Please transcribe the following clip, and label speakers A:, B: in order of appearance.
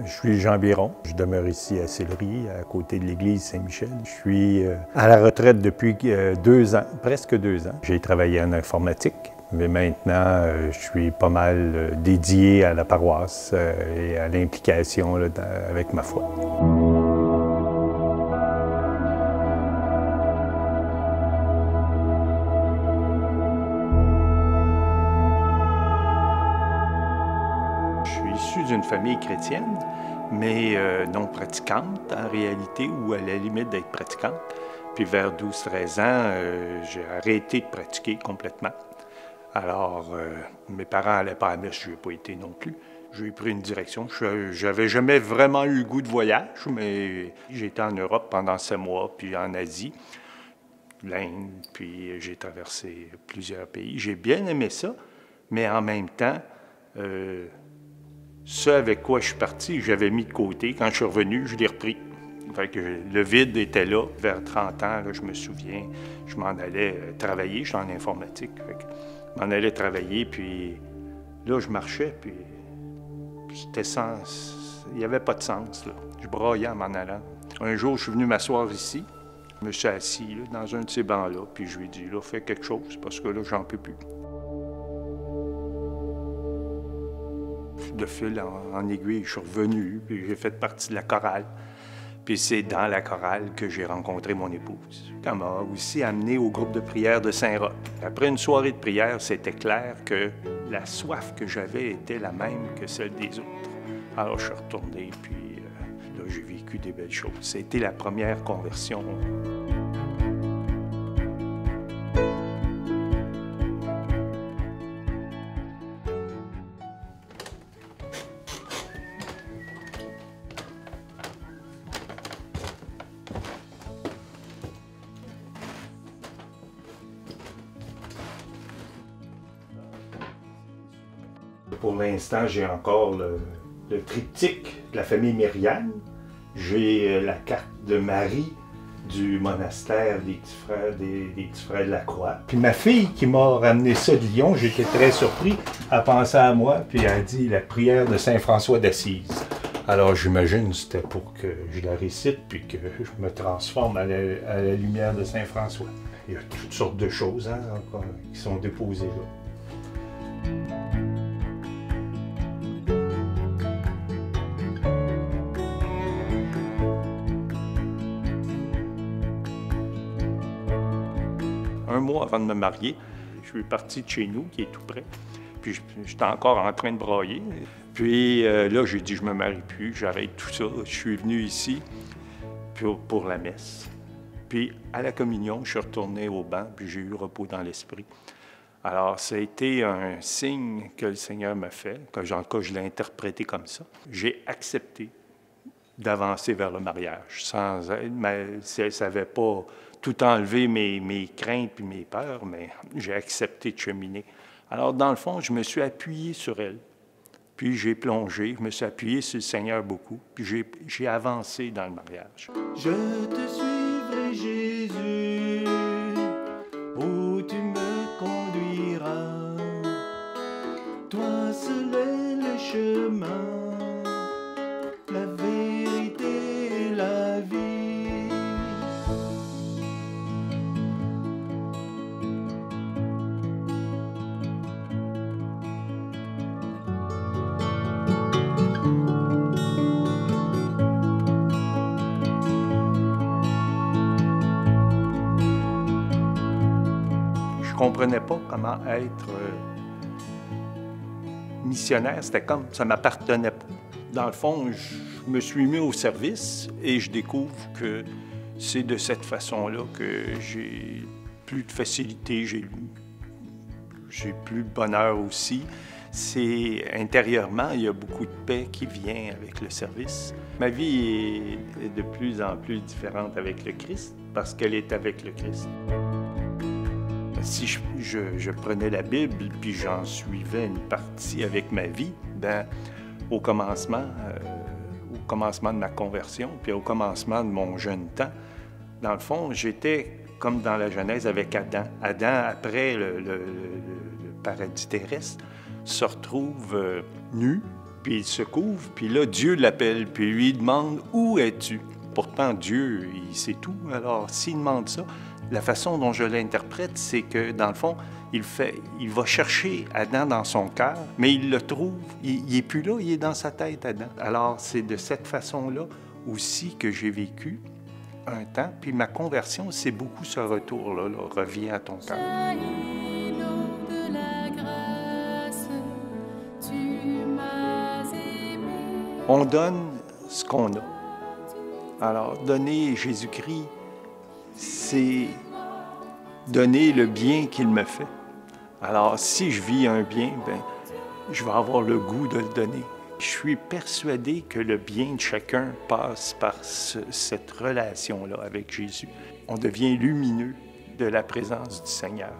A: Je suis Jean Biron. Je demeure ici à Sillery, à côté de l'église Saint-Michel. Je suis à la retraite depuis 2 ans, presque 2 ans. J'ai travaillé en informatique, mais maintenant, je suis pas mal dédié à la paroisse et à l'implication avec ma foi. Je suis issu d'une famille chrétienne, mais non pratiquante en réalité, ou à la limite d'être pratiquante. Puis vers 12-13 ans, j'ai arrêté de pratiquer complètement. Alors, mes parents n'allaient pas à la messe, je n'y ai pas été non plus. J'ai pris une direction. Je n'avais jamais vraiment eu le goût de voyage, mais j'ai été en Europe pendant 7 mois, puis en Asie, l'Inde, puis j'ai traversé plusieurs pays. J'ai bien aimé ça, mais en même temps, ce avec quoi je suis parti, j'avais mis de côté. Quand je suis revenu, je l'ai repris. Fait que le vide était là. Vers 30 ans, là, je me souviens, je m'en allais travailler. Je suis en informatique. Je m'en allais travailler, puis là, je marchais, puis c'était sans... Il n'y avait pas de sens, là. Je braillais en m'en allant. Un jour, je suis venu m'asseoir ici. Je me suis assis là, dans un de ces bancs-là, puis je lui ai dit, là, fais quelque chose, parce que là, j'en peux plus. De fil en aiguille, je suis revenu, puis j'ai fait partie de la chorale. Puis c'est dans la chorale que j'ai rencontré mon épouse. Elle m'a aussi amené au groupe de prière de Saint-Roch. Après une soirée de prière, c'était clair que la soif que j'avais était la même que celle des autres. Alors je suis retourné, puis là, j'ai vécu des belles choses. C'était la première conversion. Pour l'instant, j'ai encore le triptyque de la famille Myriam. J'ai la carte de Marie du monastère des petits frères de la Croix. Puis ma fille qui m'a ramené ça de Lyon, j'étais très surpris, elle pensait à moi, puis elle a dit la prière de Saint François d'Assise. Alors j'imagine que c'était pour que je la récite, puis que je me transforme à la lumière de Saint François. Il y a toutes sortes de choses qui sont déposées là. Un mois avant de me marier, je suis parti de chez nous, qui est tout près. Puis j'étais encore en train de brailler. Puis là, j'ai dit, je me marie plus, j'arrête tout ça. Je suis venu ici pour la messe. Puis à la communion, je suis retourné au banc, puis j'ai eu repos dans l'esprit. Alors, ça a été un signe que le Seigneur m'a fait, que je l'ai interprété comme ça. J'ai accepté d'avancer vers le mariage, sans aide, mais ça n'avait pas tout enlevé mes craintes et mes peurs, mais j'ai accepté de cheminer. Alors, dans le fond, je me suis appuyé sur elle, puis j'ai plongé, je me suis appuyé sur le Seigneur beaucoup, puis j'ai avancé dans le mariage.
B: Je te suivrai, Jésus, où tu me conduiras. Toi seul est le chemin, la vérité et la vie.
A: Je ne comprenais pas comment être missionnaire, c'était comme ça ne m'appartenait pas. Dans le fond, je me suis mis au service et je découvre que c'est de cette façon-là que j'ai plus de facilité, j'ai plus de bonheur aussi. C'est intérieurement, il y a beaucoup de paix qui vient avec le service. Ma vie est de plus en plus différente avec le Christ parce qu'elle est avec le Christ. Si je prenais la Bible puis j'en suivais une partie avec ma vie, ben, au commencement de ma conversion, puis au commencement de mon jeune temps, dans le fond, j'étais comme dans la Genèse avec Adam. Adam, après le paradis terrestre, se retrouve nu, Puis il se couvre, puis là, Dieu l'appelle, puis lui demande « Où es-tu? » Pourtant, Dieu, il sait tout. Alors, s'il demande ça, la façon dont je l'interprète, c'est que, dans le fond, il va chercher Adam dans son cœur, mais il le trouve. Il n'est plus là, il est dans sa tête, Adam. Alors, c'est de cette façon-là aussi que j'ai vécu un temps. Puis ma conversion, c'est beaucoup ce retour-là, là, reviens à ton cœur. On donne ce qu'on a. Alors, donner Jésus-Christ, c'est donner le bien qu'il me fait. Alors, si je vis un bien, bien, je vais avoir le goût de le donner. Je suis persuadé que le bien de chacun passe par cette relation-là avec Jésus. On devient lumineux de la présence du Seigneur.